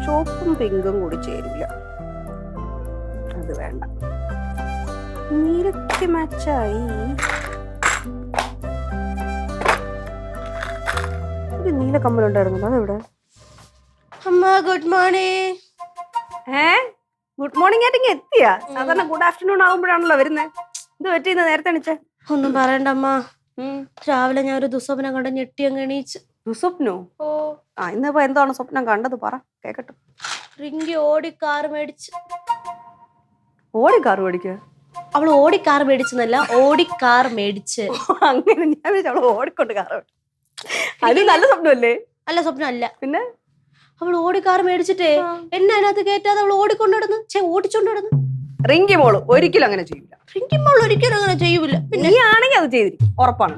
ചോപ്പും പിങ്കും കൂടി ചേരില്ല, അത് വേണ്ട. നീലക്ക് മാച്ചായി. ഒരു നീല കമ്മലുണ്ടായിരുന്നു, അതെവിടെ? അമ്മ ഗുഡ് മോർണിംഗ്. ഗുഡ് മോർണിംഗ് ആയിട്ട് എത്തിയാ? സാധാരണ ഗുഡ് ആഫ്റ്റർനൂൺ ആകുമ്പോഴാണല്ലോ വരുന്നത്. ഇത് പറ്റിയെന്ന് നേരത്തെ എണിച്ചേ? ഒന്നും പറയണ്ടമ്മ, രാവിലെ ഞാൻ ഒരു ദുസ്വപ്നം കണ്ട് ഞെട്ടി അങ്ങ് എണീച്ച്. ദുസ്വപ്നോ? ഓ ഇന്നിപ്പോ എന്താണ് സ്വപ്നം കണ്ടത്? പറ കേക്കട്ടെ. റിങ്കി ഓടി കാർ മേടിച്ച്. ഓടി കാർ മേടിക്കുക? അവള് ഓടി കാർ മേടിച്ചെന്നല്ല, ഓടി കാർ മേടിച്ച്. അങ്ങനെ ഞാൻ അവള് ഓടിക്കൊണ്ട് കാർ മേടിച്ചു. അത് നല്ല സ്വപ്നമല്ലേ? അല്ല സ്വപ്നം അല്ല. പിന്നെ അവൾ ഓടി കാർ മേടിച്ചിട്ടേ എന്നെ അതിനകത്ത് കയറ്റാതെ അവൾ ഓടിക്കൊണ്ടിടന്ന് ഓടിച്ചോണ്ടിടന്ന്. റിങ്കി മോള് ഒരിക്കലും അങ്ങനെ ചെയ്യൂല. റിങ്കി മോൾ ഒരിക്കലും അങ്ങനെ ചെയ്യൂല. പിന്നെ ആണെങ്കിൽ അത് ചെയ്തിരിക്കും, ഉറപ്പാണ്.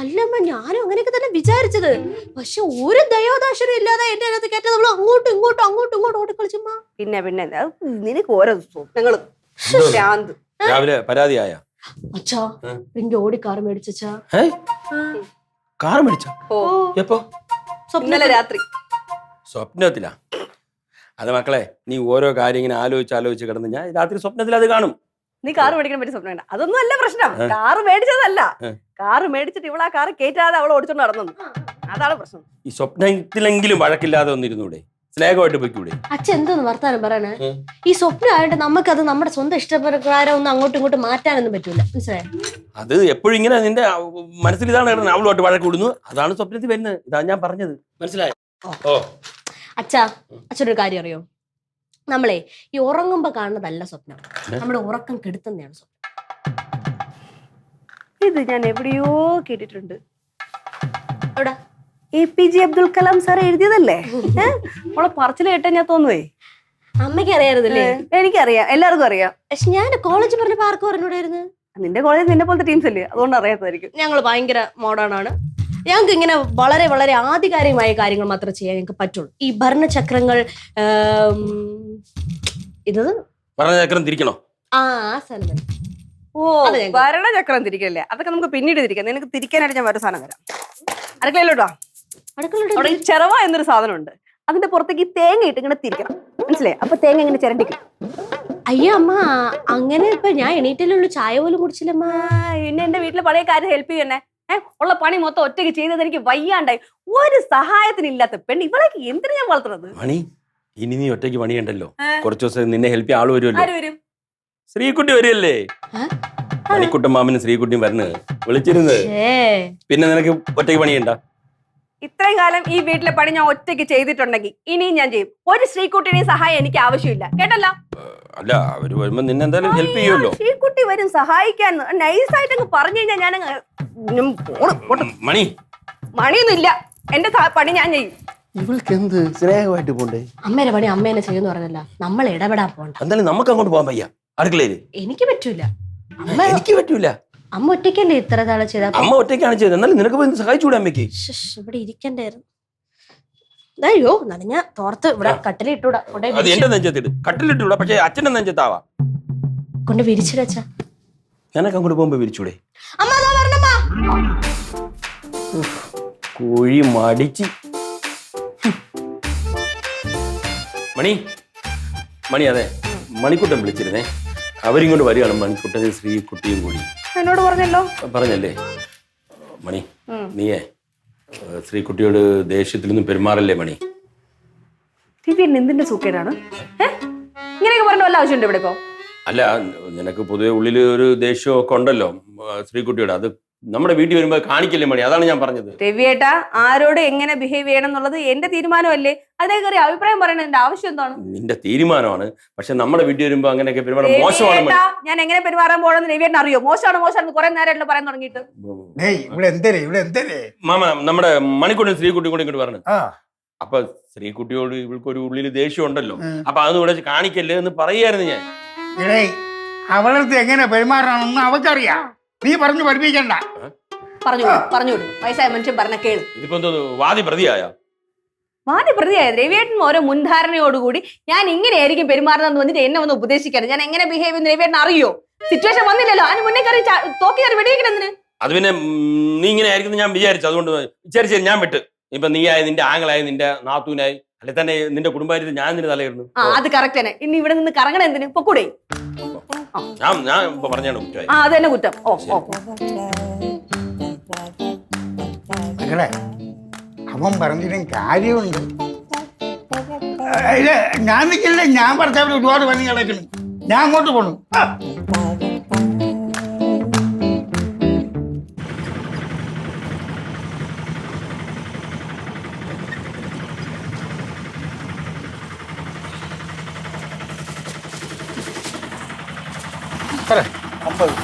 അല്ലമ്മ, ഞാനും അങ്ങനെയൊക്കെ തന്നെ വിചാരിച്ചത്. പക്ഷെ ഒരു ദയോദാശനം ഇല്ലാതെ എന്റെ അതിനകത്ത് കയറ്റാതെ അവള് അങ്ങോട്ടും ഇങ്ങോട്ടും ഓടിക്കളിച്ചമ്മ. പിന്നെ നിനക്ക് ഓരോ സ്വപ്നങ്ങള്. രാവിലെ പരാതിയായ അച്ഛാ, റിങ്കി ഓടി കാർ മേടിച്ചാ. കാർ മേടിച്ച? എപ്പോ? ഇന്നലെ രാത്രി. സ്വപ്നത്തിലാ? അത് മക്കളെ, നീ ഓരോ കാര്യം ഇങ്ങനെ ആലോചിച്ച് കിടന്ന് ഞാൻ രാത്രി സ്വപ്നത്തിൽ അത് കാണും. നീ കാറ് മേടിക്കാൻ പറ്റിയ സ്വപ്നം വേണ്ട. അതൊന്നും അല്ല പ്രശ്നം. കാറ് മേടിച്ചതല്ല, കാറ് മേടിച്ചിട്ട് ഇവളാ കാറ് കേറ്റാതെ അവൾ ഓടിച്ചോണ്ട് നടന്നു. അതാണ് പ്രശ്നം. ഈ സ്വപ്നത്തിലെങ്കിലും വഴക്കില്ലാതെ ഒന്നിരുന്നൂടെ? സ്നേഹമായിട്ട് പോയിക്കൂടെ? അച്ഛൻ എന്തോന്ന് വർത്താനം പറയണേ? ഈ സ്വപ്നമായിട്ട് നമുക്കത് നമ്മുടെ സ്വന്തം ഇഷ്ടപ്രകാരം ഒന്നും അങ്ങോട്ടും ഇങ്ങോട്ടും മാറ്റാനൊന്നും പറ്റൂല, മനസ്സിലായോ? അത് എപ്പോഴും ഇങ്ങനെ നിന്റെ മനസ്സിൽ ഇതാണ് കിടന്നത്, അവളുമായിട്ട് വഴക്ക് വിടുന്നു, അതാണ് സ്വപ്നത്തിൽ വരുന്നത്. ഇതാണ് ഞാൻ പറഞ്ഞത്, മനസ്സിലായോ? ഓ അച്ഛനൊരു കാര്യം അറിയോ? നമ്മളെ ഈ ഉറങ്ങുമ്പോ കാണുന്നതല്ല സ്വപ്നം, നമ്മുടെ ഉറക്കം കെടുത്തുന്നതാണ് സ്വപ്നം. ഇത് ഞാൻ എവിടെയോ കേട്ടിട്ടുണ്ട്. എവിടെ? APJ അബ്ദുൽ കലാം സാർ എഴുതിയതല്ലേ? അവളെ പറച്ചില് കേട്ടാ ഞാൻ തോന്നുവേ. അമ്മയ്ക്ക് അറിയാറില്ലേ? എനിക്കറിയാം, എല്ലാവർക്കും അറിയാം. പക്ഷെ ഞാൻ കോളേജ് പറഞ്ഞപ്പോ ആർക്കും അറിഞ്ഞൂടായിരുന്നു. നിന്റെ കോളേജ് നിന്നെ പോലത്തെ ടീംസ് അല്ലേ, അതുകൊണ്ട് അറിയാത്തതായിരിക്കും. ഞങ്ങൾ ഭയങ്കര മോഡേൺ ആണ്. ഞങ്ങൾക്ക് ഇങ്ങനെ വളരെ വളരെ ആധികാരികമായ കാര്യങ്ങൾ മാത്രമേ ചെയ്യാൻ ഞങ്ങൾക്ക് പറ്റുള്ളൂ. ഈ ഭരണചക്രങ്ങൾ ഇത് ഭരണചക്രം തിരിക്കണോ? സാധനം. ഭരണചക്രം തിരിക്കല്ലേ? അതൊക്കെ നമുക്ക് പിന്നീട് തിരിക്കാം. നിനക്ക് തിരിക്കാനായിട്ട് ഞാൻ ഒരു സാധനം തരാം. അടുക്കളയിലോട്ടോ. അവിടെ ചെറവ എന്നൊരു സാധനം ഉണ്ട്. അതിന്റെ പുറത്തേക്ക് തേങ്ങ ഇട്ട് ഇങ്ങനെ തിരിക്കണം, മനസ്സിലായി? അപ്പൊ തേങ്ങ ഇങ്ങനെ ചിരണ്ടിക്കും. അയ്യോ അമ്മ, അങ്ങനെ ഇപ്പൊ ഞാൻ എണീറ്റല്ലുള്ളൂ, ചായ പോലും കുടിച്ചില്ലമ്മ. പിന്നെ എന്റെ വീട്ടിലെ പഴയ കാര്യം ഹെൽപ്പ് ചെയ്യണേ. ഉള്ള പണി മൊത്തം ഒറ്റയ്ക്ക് ചെയ്തത് എനിക്ക് വയ്യാണ്ടായി. ഒരു സഹായത്തിനില്ലാത്ത പെണ്ണ് ഇവളേക്ക് എന്തിനു ഞാൻ വളർത്തുന്നത്? മണി, ഇനി നീ ഒറ്റയ്ക്ക് പണിയുണ്ടല്ലോ, കുറച്ചു ദിവസം നിന്നെ ഹെൽപ്പ് ചെയ്യാൻ ആള് വരുമല്ലോ. ആര് വരും? ശ്രീകുട്ടി വരികയല്ലേ? മണിക്കുട്ടൻ മാമനും ശ്രീകുട്ടിയും വരുന്നത് വിളിച്ചിരുന്നത്. പിന്നെ നിനക്ക് ഒറ്റയ്ക്ക് പണിയണ്ട. ഇത്രയും കാലം ഈ വീട്ടിലെ പണി ഞാൻ ഒറ്റയ്ക്ക് ചെയ്തിട്ടുണ്ടെങ്കിൽ ഇനിയും ഞാൻ ചെയ്യും. ഒരു ശ്രീകുട്ടിയുടെയും സഹായം എനിക്ക് ആവശ്യമില്ല, കേട്ടല്ലോ? അല്ല, അവര് വരുമ്പോ നിന്നെ എന്തായാലും ഹെൽപ്പ് ചെയ്യുമല്ലോ. ശ്രീകുട്ടി വരും സഹായിക്കാൻ. നൈസായിട്ട് അങ്ങ് പറഞ്ഞു കഴിഞ്ഞാൽ ഞാൻ മണിയൊന്നും ഇല്ല, എന്റെ പണി ഞാൻ ചെയ്യും. ഇവൾക്ക് എന്ത് സ്നേഹമായിട്ട് പോണ്ടേ? അമ്മേനെ പണി അമ്മേനെ ചെയ്യുന്ന പറഞ്ഞല്ല, നമ്മൾ ഇടപെടാൻ പോണ്ട. എന്തായാലും നമുക്ക് അങ്ങോട്ട് പോകാൻ വയ്യ. അടുക്കളയില് എനിക്ക് പറ്റൂല. എനിക്ക് പറ്റൂല. അമ്മ ഒറ്റയ്ക്കല്ലേ ഇത്ര നാളെ ചെയ്ത? അമ്മ ഒറ്റയ്ക്കാണ് ചെയ്തത്, എന്നാലും നിനക്ക് പോയി സഹായിച്ചൂടെ അമ്മയ്ക്ക്? ഇവിടെ ഇരിക്കണ്ടായിരുന്നു. അയ്യോ, നനഞ്ഞ തോർത്ത് ഇവിടെ കട്ടിലിട്ടൂടാ. അത് എന്റെ നെഞ്ചത്തിട്ട് കട്ടിലിട്ടൂടാ, പക്ഷെ അച്ഛന്റെ നെഞ്ചത്താവാ. കൊണ്ട് വിരിച്ചിടച്ച. ഞാനൊക്കെ അങ്ങോട്ട് പോകുമ്പോ വിരിച്ചൂടെ? അമ്മ കുഴി മടിച്ച്. മണി അതെ, മണിക്കുട്ടൻ വിളിച്ചിരുന്നേ. അവരിങ്ങോട്ട് വരികയാണ്, മണിക്കുട്ടനും ശ്രീകുട്ടിയും കൂടി. എന്നോട് പറഞ്ഞല്ലേ? മണി, നീയേ ശ്രീകുട്ടിയോട് ദേഷ്യത്തിൽ നിന്നും പെരുമാറല്ലേ മണി. എന്തിന്റെ സൂക്കേടാണ് ഇങ്ങനെയൊക്കെ പറഞ്ഞ വല്ല ആവശ്യമുണ്ട് ഇവിടെ ഇപ്പോ? അല്ല, നിനക്ക് പൊതുവെ ഉള്ളിൽ ഒരു ദേഷ്യം ഒക്കെ ഉണ്ടല്ലോ ശ്രീകുട്ടിയോട്, അത് നമ്മുടെ വീട്ടിൽ വരുമ്പോ കാണിക്കല്ലേ മണി, അതാണ് ഞാൻ പറഞ്ഞത്. രവിയേട്ടാ, ആരോട് എങ്ങനെ ബിഹേവ് ചെയ്യണം എന്നുള്ളത് എന്റെ തീരുമാനമല്ലേ? അതേ കയറി അഭിപ്രായം പറയണതിന്റെ ആവശ്യം എന്താണ്? നിന്റെ തീരുമാനമാണ്, പക്ഷെ നമ്മുടെ വീട്ടിൽ വരുമ്പോ അങ്ങനെയൊക്കെ പെരുമാറാൻ മോശമാണ്. ഞാൻ എങ്ങനെ പെരുമാറാൻ പോണെന്ന് രവിയേട്ടൻ അറിയോ? മോശമാണ് കുറെ നേരമായിട്ട് പറയാൻ തുടങ്ങിയിട്ട്. മാമ, നമ്മുടെ മണിക്കുട്ടൻ ശ്രീകുട്ടിയും കൂടി ഇങ്ങോട്ട് പറഞ്ഞു. അപ്പൊ ശ്രീകുട്ടിയോട് ഇവൾക്കൊരു ഉള്ളിൽ ദേഷ്യം ഉണ്ടല്ലോ, അപ്പൊ അതൊന്നും കാണിക്കല്ലേ എന്ന് പറയായിരുന്നു ഞാൻ. അവളടുത്ത് എങ്ങനെ പെരുമാറണമെന്ന് അവക്കറിയാം, നീ പറഞ്ഞു പഠിപ്പിക്കണ്ട. പറഞ്ഞു വയസ്സായ മനുഷ്യൻ പറഞ്ഞ കേള്. ഇതിപ്പോ വാദി പ്രതിയായ രവിയേട്ടൻ ഓരോ മുൻധാരണയോടുകൂടി ഞാൻ ഇങ്ങനെയായിരിക്കും പെരുമാറുന്നത് വന്നിട്ട് എന്നെ ഒന്ന് ഉപദേശിക്കണം. ഞാൻ എങ്ങനെ ബിഹേവ് ചെയ്യുന്ന രവിയേട്ടൻ അറിയോ? സിറ്റുവേഷൻ വന്നില്ലല്ലോ, അതിന് മുന്നേ കയറി തോക്കി കയറി വെടിവെക്കണെന്തിന്? അത് പിന്നെ നീ ഇങ്ങനെ ആയിരിക്കും ഞാൻ വിചാരിച്ചു. അതുകൊണ്ട് ശരി ശരി ഞാൻ വിട്ട്. ഇപ്പൊ നീ ആയി, നിന്റെ ആങ്ങളായി, നിന്റെ നാത്തൂനായി, അല്ലെ തന്നെ നിന്റെ കുടുംബാര്യത്തിൽ ഞാൻ നിന്റെ തലയിരുന്നു. അത് കറക്റ്റ് തന്നെ. ഇനി ഇവിടെ നിന്ന് കറങ്ങണ എന്തിന്? പൊക്കൂടെ? ഞാൻ ഇപ്പൊ പറഞ്ഞാണ് കുറ്റമായി. അത് തന്നെ കുറ്റം. മകളെ, അവൻ പറഞ്ഞതിനും കാര്യമുണ്ട്. ഞാൻ നിൽക്കില്ല, ഞാൻ ഭർത്താവിന് ഒരുപാട് പണി കിടക്കുന്നു. ഞാൻ അങ്ങോട്ട് പോണു. പറ 50.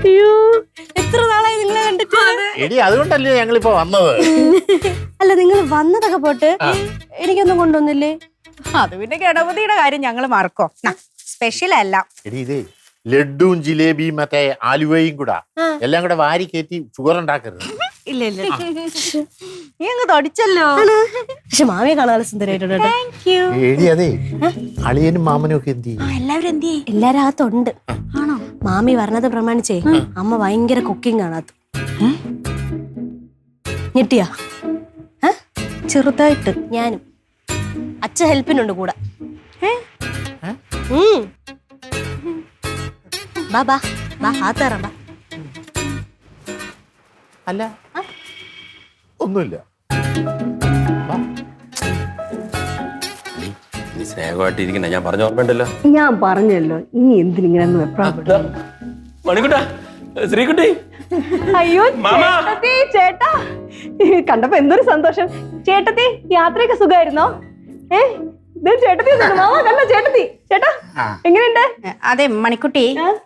അയ്യോ, എത്ര നാളായി നിങ്ങളെ കണ്ടിട്ട്. എടി അതുകൊണ്ടല്ലേ ഞങ്ങളിപ്പോ വന്നത്. അല്ല, നിങ്ങൾ വന്നതൊക്കെ പോട്ട് എനിക്കൊന്നും കൊണ്ടുവന്നില്ലേ? അത് പിന്നെ ഗണപതിയുടെ കാര്യം ഞങ്ങള് മറക്കോ? സ്പെഷ്യൽ അല്ല. എടി ഇതേ ലഡുവും ജിലേബിയും മറ്റേ ആലുവയും കൂടാ എല്ലാം കൂടെ വാരി കയറ്റി ഷുഗർ ഉണ്ടാക്കരുത്. ഇല്ല ഇല്ല, നീ അങ്ങ് തൊടിച്ചല്ലോ. പക്ഷെ മാമിയെ കാണാൻ സുന്ദരമായിട്ടുണ്ട്. എടി അതെ അളിയനും മാമനും ഒക്കെ എന്ത് ചെയ്യും? എല്ലാവരും എന്ത് ചെയ്യും? എല്ലാരും അകത്തുണ്ട്. ആണോ? മാമി പറഞ്ഞത് പ്രമാണിച്ചേ അമ്മ ഭയങ്കര കുക്കിംഗ് ആണ്. അത് ഞെട്ടിയാ? ചെറുതായിട്ട്. ഞാനും അച്ഛ ഹെൽപ്പിനുണ്ട് കൂടെ. ബാ ബാ ബാ, ആത്തറ ബാ. അല്ല ഒന്നുമില്ല. നീ സ്നേഹമായിട്ട് ഇരിക്കണേ, ഞാൻ പറഞ്ഞ ഓർമ്മയുണ്ടല്ലോ. ഞാൻ പറഞ്ഞല്ലോ, ഇനി എന്തിനിങ്ങനെ മണിക്കുട്ടാ, ശ്രീകുട്ടി. അയ്യോ മാമാ. ചേട്ടത്തി, ചേട്ടാ, കണ്ടപ്പോ എന്തൊരു സന്തോഷം. ചേട്ടത്തി, യാത്രയൊക്കെ സുഖമായിരുന്നോ? ചേട്ടത്തി മാമാ കണ്ട. ചേട്ടത്തി, ചേട്ടാ എങ്ങനെയുണ്ട്? അതെ മണിക്കുട്ടി,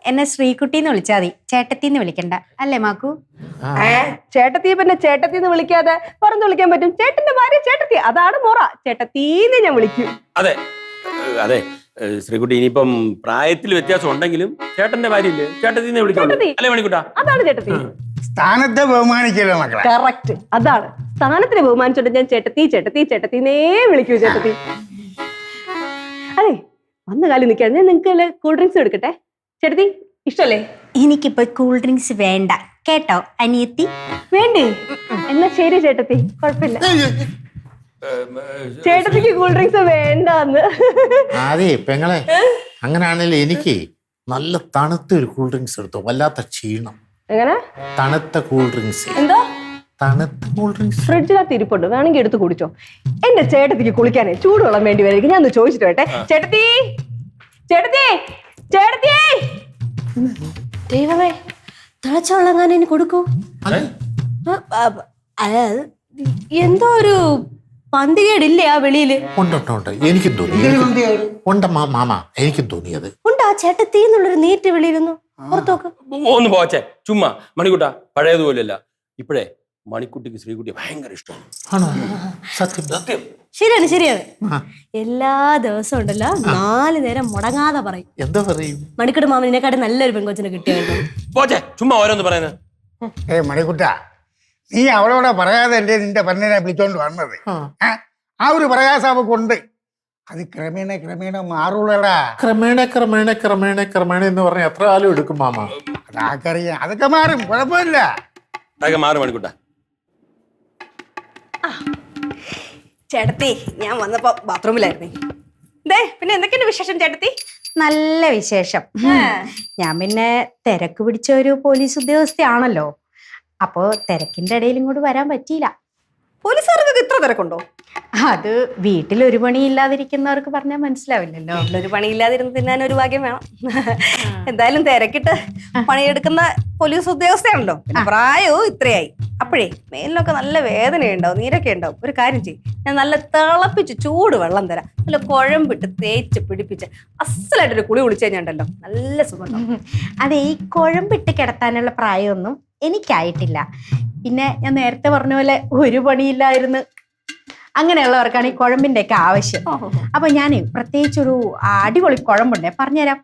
എന്നെ ശ്രീകുട്ടി എന്ന് വിളിച്ചാ മതി, ചേട്ടത്തിന്ന് വിളിക്കണ്ട. അല്ലേ മാക്കു? ചേട്ടത്തി പിന്നെ ചേട്ടത്തി എന്ന് വിളിക്കാതെ പറഞ്ഞു വിളിക്കാൻ പറ്റും. ചേട്ടന്റെ ഭാര്യ ചേട്ടത്തി, അതാണ് മുറ. ചേട്ടത്തീന്ന് ഞാൻ വിളിക്കും. അതെ അതെ ശ്രീകുട്ടി, ഇനിയിപ്പം പ്രായത്തിൽ വ്യത്യാസം ഉണ്ടെങ്കിലും ചേട്ടന്റെ ഭാര്യയില്ലേ, ചേട്ടത്തിന്ന് വിളിക്കുള്ളൂ. അല്ലേ മണിക്കുട്ടാ? അതാണ് ചേട്ടത്തി. സ്ഥാനത്തെ ബഹുമാനിക്കല്ലോ മക്കളെ. കറക്റ്റ്, അതാണ്. സ്ഥാനത്തിന് ബഹുമാനിച്ചോണ്ട് ഞാൻ ചേട്ടത്തി ചേട്ടത്തി ചേട്ടത്തിന്നേ വിളിക്കൂ. ചേട്ടത്തി. അതെ, വന്ന കാലം നിൽക്കാൻ ഞാൻ നിങ്ങൾക്ക് കൂൾ ഡ്രിങ്ക്സ് എടുക്കട്ടെ? ചേട്ടത്തി ഇഷ്ടല്ലേ? എനിക്കിപ്പോ കൂൾ ഡ്രിങ്ക്സ് വേണ്ട കേട്ടോ അനിയത്തി. വേണ്ടേ? എന്നാ ശരി ചേട്ടത്തി, കുഴപ്പമില്ല. ചേട്ടത്തിക്ക് കൂൾ ഡ്രിങ്ക്സ് വേണ്ടെന്ന്. അതെ പെങ്ങളെ, അങ്ങനെയാണെങ്കിൽ എനിക്ക് നല്ല തണുത്ത ഒരു കൂൾ ഡ്രിങ്ക്സ് എടുത്തോ. വല്ലാത്ത ക്ഷീണം. എങ്ങനെ? തണുത്ത കൂൾ ഡ്രിങ്ക്സ്. എന്തോ? തണുത്ത കൂൾ ഡ്രിങ്ക്സ് ഫ്രിഡ്ജിനകത്ത് ഇരിപ്പുണ്ട്, വേണമെങ്കിൽ എടുത്ത് കുടിച്ചോ. എന്റെ ചേട്ടത്തിക്ക് കുളിക്കാനേ ചൂടുവെള്ളം വേണ്ടി വരും. ഞാൻ ഒന്ന് ചോദിച്ചിട്ട് വരട്ടെ. ചേട്ടത്തി, ചേട്ടത്തി, ചേട്ടത്തി. ദൈവമേ, തിളച്ച വെള്ളം ഞാൻ ഇനി കൊടുക്കൂ. എന്തോ ഒരു പന്തികേടില്ലേ ആ വെളിയില്? ഉണ്ട് എനിക്കും തോന്നി. ഉണ്ട് മാമ, എനിക്കും തോന്നിയത് ഉണ്ട്. ആ ചേട്ടത്തി എന്നുള്ളൊരു നീറ്റ് വെളിയിലൊന്നു പുറത്തു നോക്ക്. ഒന്ന് പോച്ചേ, ചുമ്മാ. മണിക്കുട്ടാ പഴയതുപോലെയല്ല. ഇപ്പഴേ മണിക്കുട്ടിക്ക് ശ്രീകുട്ടിയെ ഭയങ്കര ഇഷ്ടമാണ്. ആണോ? സത്യം സത്യം. ശരിയാണ് ശരിയാണ്. എല്ലാ ദിവസവും ഉണ്ടല്ലോ 4 നേരം മുടങ്ങാതെ പറയും. എന്താ പറയും? മണിക്കുട്ടി മാമനെക്കാട്ടും നല്ലൊരു പെൺകൊച്ചിനെ കിട്ടിയായിരുന്നു. പോച്ചേ, ചുമ്മാ ഓരോന്ന് പറയുന്നത്. മണിക്കുട്ട, നീ അവളോടെ പറയാതെ അല്ലേ നിന്റെ പെണ്ണിനെ വിളിച്ചോണ്ട് വന്നത്? ആ ഒരു പ്രയാസം അവക്കുണ്ട്. അത് ക്രമേണ ക്രമേണ മാറുള്ളടാ. ക്രമേണ എന്ന് പറഞ്ഞ എത്ര കാലം എടുക്കും മാമ? അതാക്കറിയാം, അതൊക്കെ മാറും, കുഴപ്പമില്ല. അതൊക്കെ മാറും മണിക്കുട്ടാ. ചേട്ടത്തി, ഞാൻ വന്നപ്പോ ബാത്റൂമിലായിരുന്നേ. പിന്നെ എന്തൊക്കെയുണ്ട് വിശേഷം ചേട്ടത്തി? നല്ല വിശേഷം. ഞാൻ പിന്നെ തിരക്ക് പിടിച്ച ഒരു പോലീസ് ഉദ്യോഗസ്ഥയാണല്ലോ, അപ്പോ തിരക്കിന്റെ ഇടയിൽ ഇങ്ങോട്ട് വരാൻ പറ്റിയില്ല. പോലീസുകാർക്ക് ഇത്ര തിരക്കുണ്ടോ? അത് വീട്ടിൽ ഒരു പണി ഇല്ലാതിരിക്കുന്നവർക്ക് പറഞ്ഞാൽ മനസ്സിലാവില്ലല്ലോ. വീട്ടിലൊരു പണിയില്ലാതിരുന്ന് തിന്നാൻ ഒരു ഭാഗ്യം വേണം. എന്തായാലും തിരക്കിട്ട് പണിയെടുക്കുന്ന പോലീസ് ഉദ്യോഗസ്ഥയാണല്ലോ. പിന്നെ പ്രായവും ഇത്രയായി. അപ്പോഴേ മേലിലൊക്കെ നല്ല വേദനയുണ്ടാവും, നീരൊക്കെ ഉണ്ടാവും. ഒരു കാര്യം ചെയ്യും, ഞാൻ നല്ല തിളപ്പിച്ച് ചൂട് വെള്ളം തരാം. നല്ല കുഴമ്പിട്ട് തേച്ച് പിടിപ്പിച്ച് അസലായിട്ടൊരു കുളി കുളിച്ചു കഴിഞ്ഞുണ്ടല്ലോ, നല്ല സുഖം. അതെ, ഈ കുഴമ്പിട്ട് കിടത്താനുള്ള പ്രായമൊന്നും എനിക്കായിട്ടില്ല. പിന്നെ ഞാൻ നേരത്തെ പറഞ്ഞ പോലെ ഒരു പണിയില്ലായിരുന്നു അങ്ങനെയുള്ളവർക്കാണ് ഈ കുഴമ്പിന്റെ ഒക്കെ ആവശ്യം. അപ്പൊ ഞാൻ പ്രത്യേകിച്ചൊരു അടിപൊളി കുഴമ്പുണ്ടേ, പറഞ്ഞുതരാം.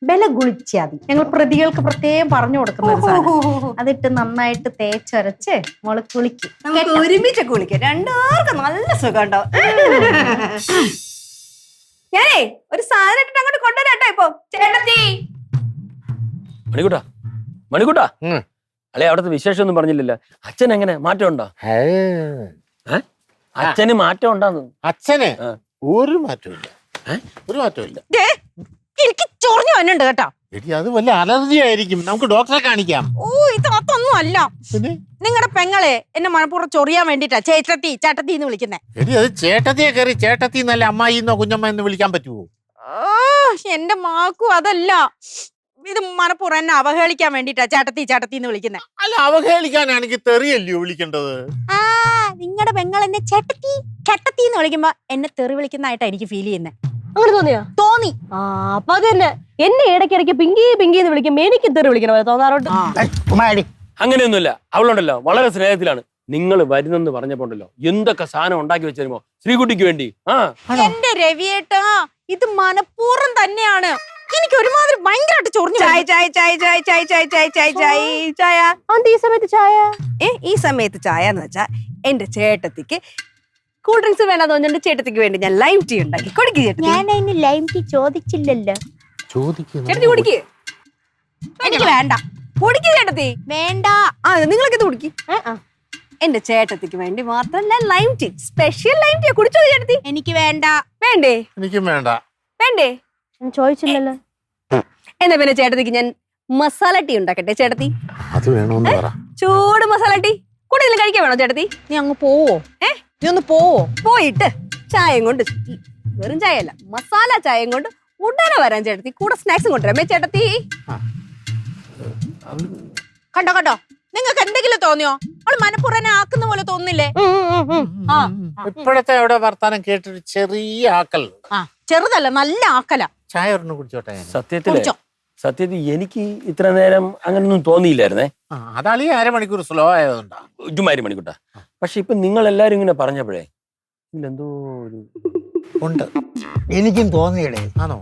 ബല ഗുളിച്ചാതി ഞങ്ങൾ പ്രതികൾക്ക് പ്രത്യേകം പറഞ്ഞു കൊടുക്കുന്ന ഒരു സാധനം. അതിട്ട് നന്നായിട്ട് തേച്ചരച്ച് മോള് കുളിക്കും. നമുക്ക് ഒരുമിച്ച് കുളിക്കാം, രണ്ടുപേർക്കും നല്ല സുഖം ഉണ്ടാവും. ഞാനേ ഒരു സാധനം ഇട്ടിട്ട് അങ്ങോട്ട് കൊണ്ടുവരാട്ടോ ഇപ്പൊ. ചേട്ടത്തി മണിക്കൂട്ടാ മണിക്കൂട്ടാ, അല്ലെ അവിടുത്തെ വിശേഷം ഒന്നും പറഞ്ഞില്ലല്ലോ. അച്ഛൻ എങ്ങനെ മാറ്റം ഉണ്ടോ? അച്ഛന് മാറ്റം ഉണ്ടാന്ന്? അച്ഛന് ഒരു മാറ്റമില്ല, ഒരു മാറ്റമില്ല. എനിക്ക് ചൊറിഞ്ഞു വന്നുണ്ട് കേട്ടോ. എടി അത് വല്ല അലർജി ആയിരിക്കും, നമുക്ക് ഡോക്ടറെ കാണിക്കാം. ഓ ഇത് അതൊന്നും അല്ല. പിന്നെ നിങ്ങളുടെ പെങ്ങളെ എന്നെ മനപ്പൂർവ്വം ചൊറിയാൻ വേണ്ടിട്ടാ ചേട്ടത്തി ചേട്ടത്തി എന്ന് വിളിക്കുന്നേ. എടി അത് ചേട്ടത്തിയെ കയറി ചേട്ടത്തി എന്നല്ല അമ്മായിന്നോ കുഞ്ഞമ്മ എന്ന് വിളിക്കാൻ പറ്റുമോ? എന്റെ മാക്കും അതല്ല, ഇത് മനപ്പൂർവ്വം എന്നെ അവഹേളിക്കാൻ വേണ്ടിട്ടാ ചേട്ടത്തി ചേട്ടത്തി എന്ന് വിളിക്കുന്നേ. അല്ല അവഹേളിക്കാനാണെങ്കിൽ തെറിയല്ലയോ വിളിക്കേണ്ടത്? നിങ്ങളുടെ പെങ്ങൾ എന്നെ ചേട്ടത്തി ചേട്ടത്തി എന്ന് വിളിക്കുമ്പോ എന്നെ തെറി വിളിക്കുന്നതായിട്ടാ എനിക്ക് ഫീൽ ചെയ്യുന്നേ. അങ്ങനെ തോന്നിയോ? തോന്നി. അപ്പൊ അത് തന്നെ എന്നെ ഇടയ്ക്കിടയ്ക്ക് പിങ്കി പിങ്കി എന്ന് വിളിക്കുമ്പോ എനിക്ക് തെറി വിളിക്കണ പോലെ തോന്നാറുണ്ട്. അങ്ങനെയൊന്നുമില്ല, അവളുണ്ടല്ലോ വളരെ സ്നേഹത്തിലാണ്. നിങ്ങൾ വരുന്നെന്ന് പറഞ്ഞപ്പോണ്ടല്ലോ എന്തൊക്കെ സാധനം ഉണ്ടാക്കി വെച്ചിരുമോ ശ്രീകുട്ടിക്ക് വേണ്ടി. എന്റെ രവിയേട്ടാ ഇത് മനപ്പൂർവ്വം തന്നെയാണ്. എനിക്ക് ഒരുമാതിരി ഭയങ്കരമായിട്ട് ചൊറിഞ്ഞു. ചായ ചായ ചായ ചായ ചായ ചായ ചായ ചായ ചായ ചായ. ഈ സമയത്ത് ചായ? ഈ സമയത്ത് ചായ എന്ന് വെച്ചാ എന്റെ ചേട്ടത്തിക്ക് കൂൾ ഡ്രിങ്ക്സ് വേണമെന്ന് തോന്നുന്നുണ്ട്. ചേട്ടത്തിക്ക് വേണ്ടി ഞാൻ ലൈം ടീ ഉണ്ടാക്കി കുടിക്ക് ചേട്ടത്തി. ഞാൻ അതിന് ലൈം ടീ ചോദിച്ചില്ലല്ലോ. ചേട്ടത്തി കുടിക്ക്. എനിക്ക് വേണ്ട. കുടിക്ക് ചേട്ടത്തി. വേണ്ട. നിങ്ങളൊക്കെ ഇത് കുടിക്ക്. എന്റെ ചേട്ടത്തിക്ക് വേണ്ടി മാത്രം ഞാൻ lime tea, special lime tea കുടിച്ചോ ചേട്ടത്തി. എനിക്ക് വേണ്ട. വേണ്ടേ? എനിക്കും വേണ്ട. വേണ്ടേ? ചോദിച്ചില്ലല്ലോ. എന്നാ പിന്നെ ചേട്ടത്തിക്ക് ഞാൻ മസാല ടീ ഉണ്ടാക്കട്ടെ ചേട്ടത്തി. അത് വേണമെന്ന് പറ. ചൂട് മസാല ടീ കൂടുതൽ കഴിക്കാൻ വേണോ ചേട്ടത്തി? നീ അങ്ങ് പോവോ? നീ ഒന്ന് പോവോ? പോയിട്ട് ചായയും കൊണ്ട്, വെറും ചായ അല്ല മസാല ചായയും കൊണ്ട് ഉടനെ വരാൻ ചേട്ടത്തി. കൂടെ സ്നാക്സും കൊണ്ടുവരാമേ ചേട്ടത്തി. കണ്ടോ കണ്ടോ, നിങ്ങൾക്ക് എന്തെങ്കിലും തോന്നിയോ? അവള് മനപ്പുറനെ ആക്കുന്ന പോലെ തോന്നില്ലേ? ഇപ്പോഴത്തെ അവിടെ വർത്താനം കേട്ടൊരു ചെറിയ ആക്കൽ. ചെറുതല്ല, നല്ല ആക്കല. ചായ ഒരെണ്ണം കുടിച്ചോട്ടെ. സത്യത്തിൽ എനിക്ക് ഇത്ര നേരം അങ്ങനൊന്നും തോന്നിയില്ലായിരുന്നേ. അതാളീ അരമണിക്കൂർ സ്ലോ ആയതുകൊണ്ടാ. ഇതുമാതിരി മണിക്കൂട്ടാ. പക്ഷെ ഇപ്പൊ നിങ്ങൾ എല്ലാരും ഇങ്ങനെ പറഞ്ഞപ്പോഴേ ഇതിലെന്തോ ഒരു ഉണ്ട്, എനിക്കും തോന്നിയിടേ. ആണോ?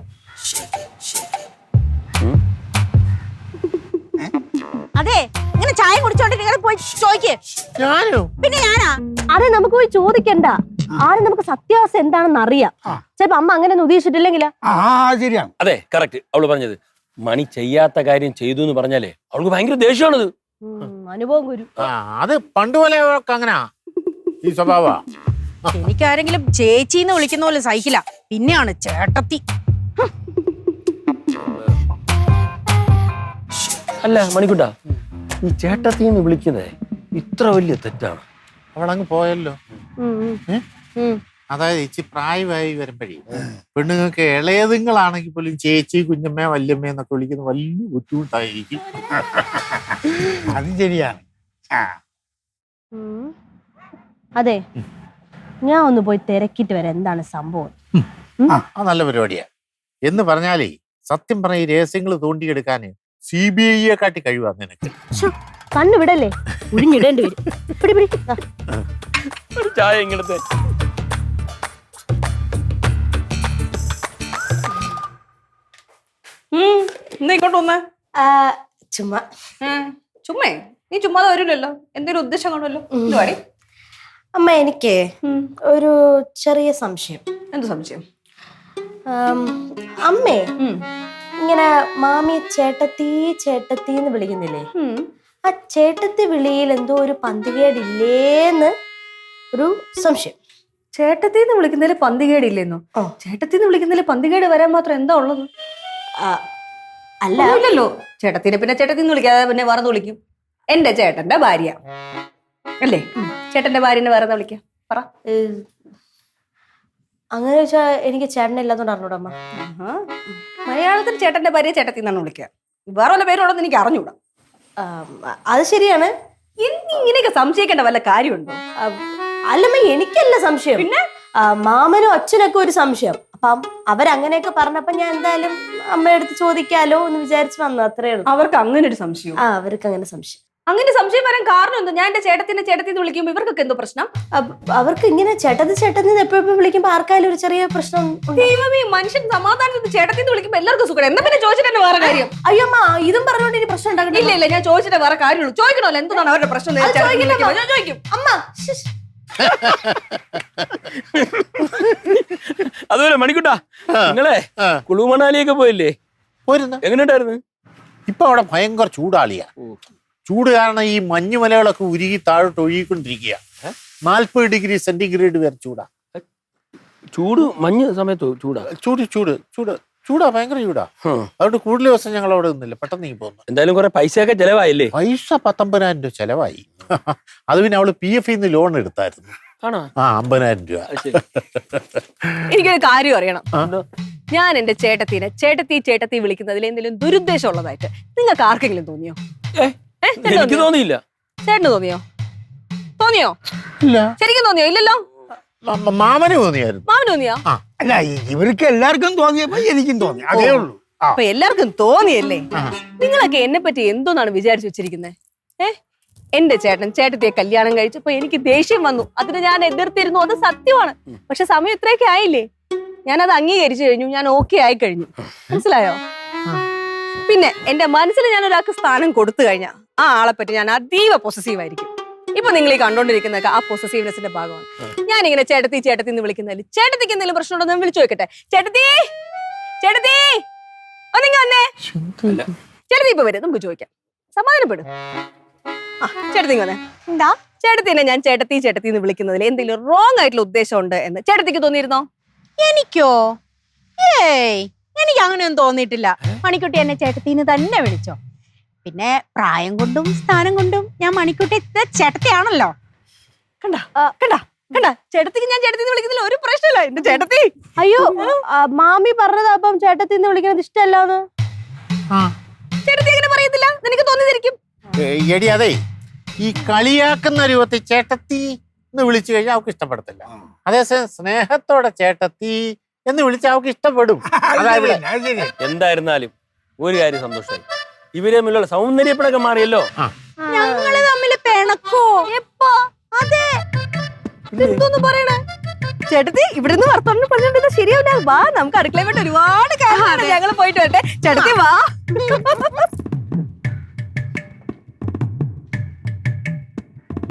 അതെ, ഇങ്ങനെ ചായ കുടിച്ചോണ്ട് നിങ്ങൾ പോയി ചോദിക്കേ. ഞാനോ? പിന്നെ ഞാനാ? അതെ, നമുക്ക് പോയി ചോദിക്കണ്ട. ആരും നമുക്ക് സത്യാവസ്ഥ എന്താണെന്ന് അറിയാം. ചിലപ്പോ അമ്മ അങ്ങനെ ഉദ്ദേശിച്ചിട്ടില്ലെങ്കിലാ. ശരിയാണ്. അതെ, കറക്റ്റ് അവള് പറഞ്ഞത്. മണി ചെയ്യാത്ത കാര്യം ചെയ്തു എന്ന് പറഞ്ഞാലേ അവൾക്ക് ഭയങ്കര ദേഷ്യമാണത്. അനുഭവം ഗുരു. അത് പണ്ട് പോലെ അങ്ങനാ ഈ സ്വഭാവ. എനിക്കാരെങ്കിലും ചേച്ചിന്ന് വിളിക്കുന്ന പോലെ സൈക്കിളാ, പിന്നെയാണ് ചേട്ടത്തി. അല്ല മണിക്കുട്ടാ, ഈ ചേട്ടത്തിന്ന് വിളിക്കുന്നേ ഇത്ര വലിയ തെറ്റാണ്. അവളങ്ങ് പോയല്ലോ. അതായത് ചേച്ചി പ്രായമായി വരുമ്പോഴേ പെണ്ണുങ്ങൾക്ക് ഇളയതുങ്ങളാണെങ്കിൽ പോലും ചേച്ചി കുഞ്ഞമ്മ വല്യമ്മ എന്നൊക്കെ വിളിക്കുന്ന വലിയ ബുദ്ധിമുട്ടായിരിക്കും. അത് ശരിയാണ്. അതെ, ഞാൻ ഒന്ന് പോയി തിരക്കിട്ട് വരാം എന്താണ് സംഭവം. ആ നല്ല പരിപാടിയാ. എന്ന് പറഞ്ഞാലേ സത്യം പറഞ്ഞ ഈ രഹസ്യങ്ങൾ തോണ്ടിയെടുക്കാന് CBI കാട്ടി കഴിവാ നിനക്ക്. കണ്ണു വിടല്ലേ, ഉഴിഞ്ഞിടേണ്ടി വരും. പിടി പിടി. ഒരു ചായ ഇങ്ങനത്തെ. ഇങ്ങോട്ട് വന്നേ. ചുമ്മാ ചുമ്മേ നീ ചുമ്മാതെ വരില്ലല്ലോ, എന്തെങ്കിലും ഉദ്ദേശം കാണുമല്ലോ. എന്തുവാടി? അമ്മ, എനിക്ക് ഒരു ചെറിയ സംശയം. എന്ത് സംശയം? അമ്മേ, ഇങ്ങനെ മാമി ചേട്ടത്തി ചേട്ടത്തി എന്ന് വിളിക്കുന്നില്ലേ? ആ ചേട്ടത്തി വിളിയിൽ എന്തോ ഒരു പന്തികേടില്ലേന്ന് ഒരു സംശയം. ചേട്ടത്തിന്ന് വിളിക്കുന്നതിൽ പന്തികേടില്ലേന്നോ? ചേട്ടത്തിന്ന് വിളിക്കുന്നതിൽ പന്തികേട് വരാൻ മാത്രം എന്താ ഉള്ളത്? അല്ലല്ലോ, ചേട്ടത്തിനെ പിന്നെ ചേട്ടത്തിന്ന് വിളിക്കാതെ പിന്നെ വേറെ വിളിക്കും. എന്റെ ചേട്ടന്റെ ഭാര്യ അല്ലേ? ചേട്ടന്റെ ഭാര്യനെ വേറെ വിളിക്കാം പറ. അങ്ങനെ വെച്ചാ എനിക്ക് ചേട്ടനെ ഇല്ലാത്തോണ്ട് അറിഞ്ഞൂടമ്മ. മലയാളത്തിൽ ചേട്ടന്റെ ഭാര്യ ചേട്ടത്തിന്നാണ് വിളിക്കുക. വേറെ വല്ല പേരുള്ളതെന്ന് എനിക്ക് അറിഞ്ഞൂടാ. അത് ശരിയാണ്. ഇങ്ങനെയൊക്കെ സംശയിക്കേണ്ട വല്ല കാര്യമുണ്ടോ? അല്ലമ്മ, എനിക്കല്ല സംശയം, പിന്നെ മാമനും അച്ഛനൊക്കെ ഒരു സംശയം. അപ്പം അവരങ്ങനെയൊക്കെ പറഞ്ഞപ്പോ ഞാൻ എന്തായാലും അമ്മയെടുത്ത് ചോദിക്കാലോ എന്ന് വിചാരിച്ചു വന്നു, അത്രേ ഉള്ളൂ. അവർക്ക് അങ്ങനെ ഒരു സംശയം? അവർക്ക് അങ്ങനെ സംശയം. അങ്ങനെ സംശയം വരാൻ കാരണം എന്താ? ഞാൻ എന്റെ ചേട്ടത്തി എന്ന് വിളിക്കുമ്പോ ഇവർക്കൊക്കെ എന്തോ പ്രശ്നം? അവർക്ക് ഇങ്ങനെ ചേട്ടത്തി എപ്പോഴും വിളിക്കുമ്പോ ആർക്കായാലും ഒരു ചെറിയ പ്രശ്നം. ദൈവമേ, മനുഷ്യൻ സമാധാനത്തിൽ ചേട്ടത്തി എന്ന് വിളിക്കുമ്പോ എല്ലാവർക്കും സുഖം. എന്നാ പിന്നെ ചോദിച്ചിട്ട് വേറെ കാര്യം. അയ്യമ്മ ഇതും പറഞ്ഞോണ്ട് ഇനി പ്രശ്നം ഉണ്ടാകണ്ട. ഇല്ല, ഞാൻ ചോദിച്ചിട്ട് വേറെ കാര്യമുള്ളൂ. ചോദിക്കണമല്ലോ എന്താണ് അവരുടെ പ്രശ്നം. ഞാൻ ചോദിക്കും. അമ്മ അതുപോലെ മണിക്കുട്ടാ, നിങ്ങളെ കുളു മണാലിയൊക്കെ പോയില്ലേ? പോരുന്ന എങ്ങനെയുണ്ടായിരുന്നു? ഇപ്പൊ അവിടെ ഭയങ്കര ചൂടാളിയാ. ചൂട് കാരണം ഈ മഞ്ഞുമലകളൊക്കെ ഉരുകി താഴോട്ട് ഒഴുകിക്കൊണ്ടിരിക്കുക. 40 ഡിഗ്രി സെന്റിഗ്രേഡ് വരെ ചൂടാ. ചൂട് മഞ്ഞ് സമയത്ത് ചൂടാ? ചൂടാ, ഭയങ്കര ചൂടാ. അതുകൊണ്ട് കൂടുതൽ ദിവസം ഞങ്ങൾ അവിടെ നിന്നില്ല, പെട്ടെന്ന് നീ പോകുന്നു. എന്തായാലും കുറെ പൈസയൊക്കെ ചെലവായില്ലേ? പൈസ 19,000 രൂപ ചെലവായി. അത് പിന്നെ അവള് PF ലോൺ എടുത്തായിരുന്നു. ആണോ? 50,000 രൂപ. എനിക്കൊരു കാര്യം അറിയണം. ഞാൻ എന്റെ ചേട്ടത്തി വിളിക്കുന്നതിൽ എന്തെങ്കിലും ദുരുദ്ദേശം ഉള്ളതായിട്ട് നിങ്ങൾക്ക് ആർക്കെങ്കിലും തോന്നിയോ? എനിക്ക് തോന്നിയില്ല. ചേട്ടന് തോന്നിയോ? ഇല്ല. ശരിക്കും തോന്നിയോ? ഇല്ലല്ലോ. മാമന് തോന്നിയായിരുന്നു. മാമന് തോന്നിയോ? അല്ല, ഇവർക്ക് എല്ലാവർക്കും തോന്നിയപ്പോ എനിക്കും തോന്നി, അതേ ഉള്ളൂ. അപ്പൊ എല്ലാവർക്കും തോന്നിയല്ലേ? നിങ്ങളൊക്കെ എന്നെ പറ്റി എന്തോന്നാണ് വിചാരിച്ചു വെച്ചിരിക്കുന്നത്? എന്റെ ചേട്ടത്തിയെ കല്യാണം കഴിച്ചപ്പോ എനിക്ക് ദേഷ്യം വന്നു. അതിന് ഞാൻ എതിർത്തിരുന്നു, അത് സത്യമാണ്. പക്ഷെ സമയം ഇത്രയൊക്കെ ആയില്ലേ, ഞാനത് അംഗീകരിച്ചു കഴിഞ്ഞു, ഞാൻ ഓക്കെ ആയി കഴിഞ്ഞു. മനസ്സിലായോ? പിന്നെ എന്റെ മനസ്സിൽ ഞാൻ ഒരാൾക്ക് സ്ഥാനം കൊടുത്തു കഴിഞ്ഞാൽ ആ ആളെ പറ്റി ഞാൻ അതീവ പൊസസീവ് ആയിരിക്കും. ഇപ്പൊ നിങ്ങൾ ഈ കണ്ടോണ്ടിരിക്കുന്നതൊക്കെ ആ പൊസസീവ്നെസിന്റെ ഭാഗമാണ്. ഞാനിങ്ങനെ ചേട്ടത്തി എന്ന് വിളിക്കുന്നതിൽ ചേട്ടത്തിക്ക് എന്തെങ്കിലും പ്രശ്നമുണ്ടോ എന്ന് വിളിച്ചു നോക്കട്ടെ. ചേട്ടത്തി നിങ്ങൾ വന്നേ. ചേട്ടത്തി ഇപ്പൊ വരും, നമുക്ക് ചോദിക്കാം. സമാധാനപ്പെടും. ചേട്ടത്തി വന്നേ. എന്താ ചേട്ടത്തിനെ ഞാൻ ചേട്ടത്തി എന്ന് വിളിക്കുന്നതിൽ എന്തെങ്കിലും റോങ് ആയിട്ടുള്ള ഉദ്ദേശം ഉണ്ട് എന്ന് ചേട്ടത്തിക്ക് തോന്നിയിരുന്നോ? എനിക്കോ? എനിക്ക് അങ്ങനെയൊന്നും തോന്നിയിട്ടില്ല. മണിക്കുട്ടി എന്നെ ചേട്ടത്തിന്ന് തന്നെ വിളിച്ചോ. പിന്നെ പ്രായം കൊണ്ടും സ്ഥാനം കൊണ്ടും ഞാൻ മണിക്കുട്ടി ചേട്ടത്തിയാണല്ലോ. കണ്ടാ ചേട്ടത്തിക്ക് ഞാൻ ചേട്ടത്തി വിളിക്കുന്നതിൽ ഒരു പ്രശ്നമില്ല. എന്റെ ചേട്ടത്തി. അയ്യോ, മാമി പറഞ്ഞത് അപ്പം ചേട്ടത്തിന്ന് വിളിക്കുന്നത് ഇഷ്ടമല്ലാന്ന്. ചേട്ടത്തി അങ്ങനെ പറയത്തില്ല, നിനക്ക് തോന്നിയിരിക്കും. എടി അതെ, ഈ കളിയാക്കുന്ന രൂപത്തിൽ ചേട്ടത്തി എന്ന് വിളിച്ചു കഴിഞ്ഞാൽ അവർക്ക് ഇഷ്ടപ്പെടത്തില്ല. അതേസമയം സ്നേഹത്തോടെ ചേട്ടത്തി എന്ന് വിളിച്ചാൽ അവർക്ക് ഇഷ്ടപ്പെടും. എന്തായിരുന്നാലും ഒരു കാര്യം സന്തോഷമായി, ഇവര് തമ്മിലുള്ള സൗന്ദര്യപ്പണൊക്കെ മാറിയല്ലോ. ഞങ്ങള് തമ്മിൽ പിണക്കോ? എപ്പോ? അതെ. എന്തോന്ന് പറയണേ? ചേട്ടത്തി ഇവിടെ നിന്ന് വർത്തമാനം പറഞ്ഞോണ്ടിരുന്ന ശരിയാവില്ല. വാ, നമുക്ക് അടുക്കളയിൽ വേണ്ട ഒരുപാട് കാര്യമാണ്. ഞങ്ങൾ പോയിട്ട് വരട്ടെ. ചേട്ടത്തി വാ.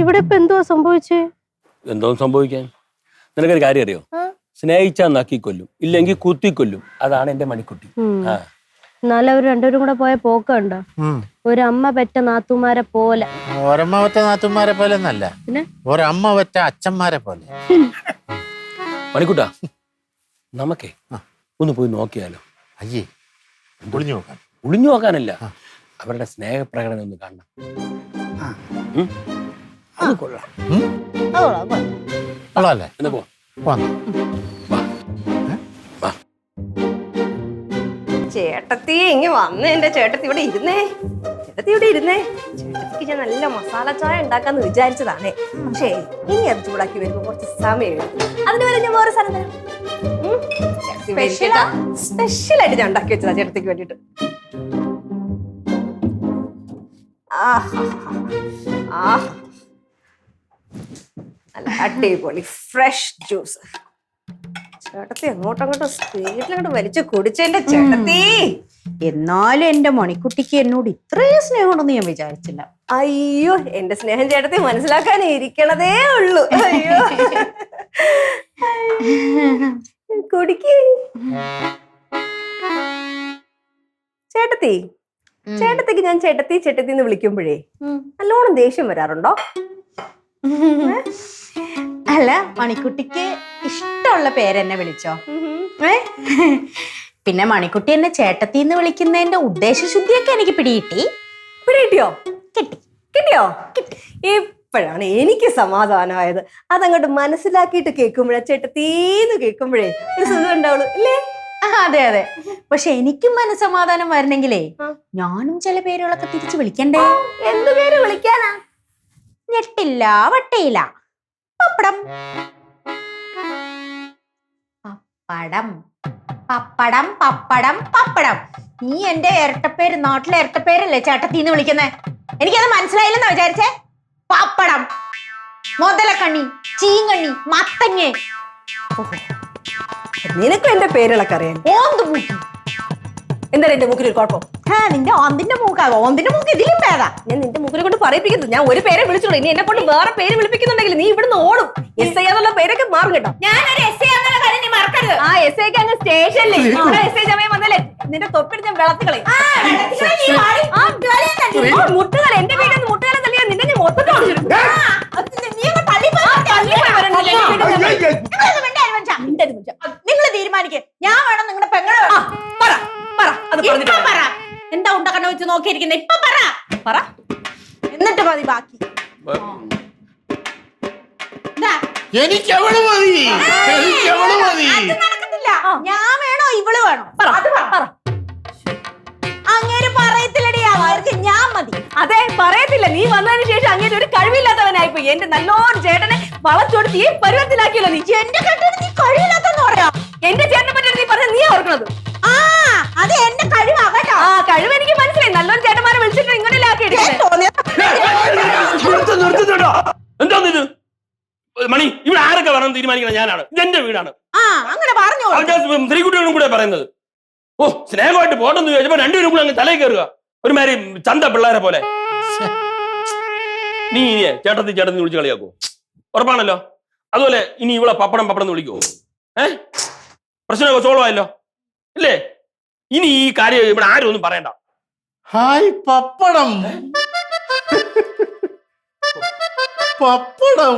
ഇവിടെ ഇപ്പൊ എന്തുവാ സംഭവിച്ചേ? എന്തോ സംഭവിക്കാൻ? നിനക്കൊരു കാര്യം അറിയോ? സ്നേഹിച്ചാ നക്കിക്കൊല്ലും, ഇല്ലെങ്കിൽ കുത്തിക്കൊല്ലും. അതാണ് എന്റെ മണിക്കുട്ടി. എന്നാലും അവർ രണ്ടുപേരും കൂടെ പോയ പോക്കുണ്ടോ? ഒരമ്മ പെറ്റ നാത്തുമാരെ പോലെ. ഒരമ്മ പെറ്റ നാത്തുമാരെ പോലെ എന്നല്ല, പിന്നെ ഒരമ്മ പെറ്റ അച്ഛന്മാരെ പോലെ. മണിക്കുട്ടാ, നമുക്കേ ഒന്ന് പോയി നോക്കിയാലോ? അയ്യേ, ഒളിഞ്ഞു നോക്കാൻ. ഒളിഞ്ഞു നോക്കാനല്ല, അവരുടെ സ്നേഹപ്രകടനം ഒന്ന് കാണണം. അത് കൊള്ളാം. കൊള്ളാല്ലേ? എന്നാ പോ. ചേട്ടത്തി ഇങ്ങ് വന്നേ. എന്റെ ചേട്ടത്തി ഇവിടെ ഇരുന്നേ. ചേട്ടത്തിക്ക് ഞാൻ നല്ല മസാല ചായ ഉണ്ടാക്കാന്ന് വിചാരിച്ചതാണേ. പക്ഷേ ഇനി അത് ചൂടാക്കി വരുമ്പോ കുറച്ച് സമയം എടുക്കും. അതിന് വരെ ഞാൻ വേറെ സ്ഥലം തരാം. സ്പെഷ്യലായിട്ട് ഞാൻ ഉണ്ടാക്കി വെച്ചതാ ചേട്ടത്തിക്ക് വേണ്ടിട്ട്. നല്ല അടിപൊളി ഫ്രഷ് ജ്യൂസ്. ചേട്ടത്തി അങ്ങോട്ടങ്ങോട്ട് സ്പീഡിലങ്ങോട്ട് വലിച്ചു കുടിച്ചെന്റെ ചേട്ടത്തി. എന്നാലും എന്റെ മണിക്കുട്ടിക്ക് എന്നോട് ഇത്രയും സ്നേഹമുണ്ടെന്ന് ഞാൻ വിചാരിച്ചില്ല. അയ്യോ, എന്റെ സ്നേഹം ചേട്ടത്തി മനസ്സിലാക്കാൻ ഇരിക്കണതേ ഉള്ളൂ. അയ്യോ, കുടിക്ക്. ചേട്ടത്തിക്ക് ഞാൻ ചേട്ടത്തി എന്ന് വിളിക്കുമ്പോഴേ നല്ലോണം ദേഷ്യം വരാറുണ്ടോ? അല്ല, മണിക്കുട്ടിക്ക് ഇഷ്ടമുള്ള പേരെന്നെ വിളിച്ചോ. പിന്നെ മണിക്കുട്ടി എന്നെ ചേട്ടത്തിന്ന് വിളിക്കുന്നതിന്റെ ഉദ്ദേശശുദ്ധിയൊക്കെ എനിക്ക് കിട്ടിയോ? ഇപ്പോഴാണ് എനിക്ക് സമാധാനമായത്. അതങ്ങോട്ട് മനസ്സിലാക്കിയിട്ട് കേൾക്കുമ്പോഴേ, ചേട്ടത്തീന്ന് കേൾക്കുമ്പോഴേ ഒരു സുഖം ഉണ്ടാവുള്ളൂ ഇല്ലേ? അതെ. പക്ഷെ എനിക്കും മനസ്സമാധാനം വരണെങ്കിലേ ഞാനും ചില പേരുകളൊക്കെ തിരിച്ചു വിളിക്കണ്ടേ? എന്ത് പേര് വിളിക്കാനാ? ഞെട്ടില്ല, വട്ടയില്ല, പപ്പടം. പപ്പടം പപ്പടം പപ്പടം. നീ എന്റെ ഇരട്ടപ്പേര്, നാട്ടിലെ ഇരട്ടപ്പേരല്ലേ ചേട്ടത്തിന്ന് വിളിക്കുന്നേ? എനിക്കത് മനസ്സിലായില്ലെന്നാ വിചാരിച്ചേ. പപ്പടം, മുതലക്കണ്ണി, ചീങ്കണ്ണി, മത്തങ്ങ, നിനക്കും എന്റെ പേരുകളൊക്കെ അറിയാം. ഓന്തുമൂക്കി. എന്തായാലും എന്റെ മൂക്കിൽ ഒരു കുഴപ്പം. നിന്റെ ഓന്തിന്റെ മൂക്കാ. ഓന്തിന്റെ മൂക്ക് ഇതിലും ഭേദാ. ഞാൻ നിന്റെ മൂക്കിനെ കൊണ്ട് പറയിപ്പിക്കുന്നത്. ഞാൻ ഒരു പേരെ വിളിച്ചോളൂ. ഇനി എന്നെ കൊണ്ട് വേറെ പേര് വിളിപ്പിക്കുന്നുണ്ടെങ്കിൽ നീ ഇവിടുന്ന് ഓടും. എസ് ഐ എന്നുള്ള പേരൊക്കെ മാറും കേട്ടോ. ഞാനൊരു എസ് എന്നുള്ള കാര്യം നീ മറക്കരുത്. ആ എസ് ഐക്ക് അങ്ങ് സ്റ്റേഷനിൽ എസ് ഐ സമയം വന്നല്ലേ നിന്റെ തൊപ്പിട്ട് ഞാൻ വെള്ളത്തുകളെ മുട്ടുകൾ എന്റെ വീട്ടിൽ നിന്ന് മുട്ടുകാലം തള്ളിയാ നിന്നെ ഞാൻ മൊത്തത്തിൽ ഓടിച്ചിരുന്നു. നിങ്ങൾ തീരുമാനിക്കേ. ഞാൻ വേണം നിങ്ങളുടെ പെങ്ങളെ പറ. എന്താ ഉണ്ടാക്കണ വെച്ച് നോക്കിയിരിക്കുന്നത്? ഇപ്പൊ പറ. എന്നിട്ട് മതി ബാക്കി. എനിക്ക് അവള് മതി. അത് നടക്കത്തില്ല. ഞാൻ വേണോ ഇവള് വേണോ? അങ്ങേര് പറയത്തില്ലടി. അവർക്ക് ഞാൻ മതി. അതെ പറയത്തില്ല. നീ വന്നതിന് ശേഷം അങ്ങനെ ഒരു കഴിവില്ലാത്തവനായിപ്പോയി. എന്റെ നല്ലോണം ചേട്ടനെ വളച്ചോടുത്ത് ഈ പരുവത്തിലാക്കിയല്ലോ നീ. എന്റെ കെട്ടിന് നീ കഴിവില്ലാത്തെന്ന് പറയാ. എന്റെ ചേട്ടനെ പറ്റി നീ പറഞ്ഞ നീ ഓർക്കണത്. അത് എന്റെ കഴിവാകട്ടോ. ആ കഴിവ് എനിക്ക് മനസ്സിലായി. നല്ലൊരു ചേട്ടന്മാരെ വിളിച്ചിട്ട് ഇങ്ങോട്ടിലാക്കി എന്താന്നിത് മണി? ഇവിടെ ആരൊക്കെ വരണം തീരുമാനിക്കണം? ഞാനാണ്. ഇതെന്റെ വീടാണ്. അങ്ങനെ പറഞ്ഞു. സ്ത്രീകുട്ടികളും കൂടെ പറയുന്നത്. ഓ സ്നേഹമായിട്ട് പോട്ടെന്ന് ചോദിച്ചപ്പോ രണ്ടുപേരും കൂടെ അങ്ങ് തലയിൽ കയറുക ഒരുമാതിരി ചന്ത പിള്ളേരെ പോലെ. നീ ഇനിയെ ചേട്ടത്തി വിളിച്ച് കളിയാക്കോ? ഉറപ്പാണല്ലോ. അതുപോലെ ഇനി ഇവിടെ പപ്പടം എന്ന് വിളിക്കുവോ? പ്രശ്നമൊക്കെ സോൾവ് ആയല്ലോ ഇല്ലേ? ഇനി ഈ കാര്യം ഇവിടെ ആരും ഒന്നും പറയണ്ട. ഹായ് പപ്പടം. പപ്പടം